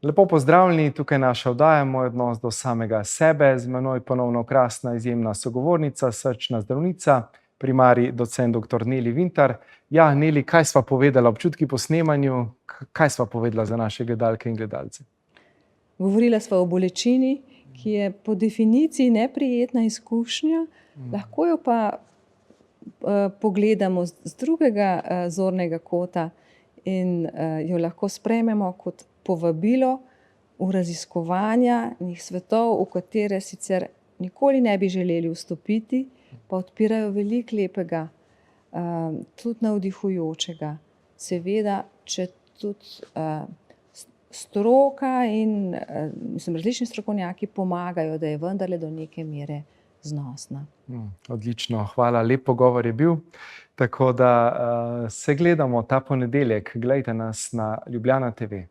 Lepo pozdravljeni, tukaj je naša oddaja Moj odnos do samega sebe. Z menoj ponovno krasna, izjemna sogovornica, srčna zdravnica, primarij docent dr. Neli Vintar. Ja, Neli, kaj sva povedala občutki po snemanju? Kaj sva povedala za naše gledalke in gledalce? Govorila sva o bolečini, ki je po definiciji neprijetna izkušnja, lahko jo pa pogledamo z drugega zornega kota in jo lahko sprejmemo kot povabilo v raziskovanja svetov, v katere sicer nikoli ne bi želeli vstopiti, pa odpirajo veliko lepega, tudi navdihujočega. Seveda, če tudi stroka in različni strokovnjaki pomagajo, da je vendarle do neke mere znosna. Odlično, hvala, lep pogovor je bil. Tako da se gledamo ta ponedeljek, glejte nas na Ljubljana TV.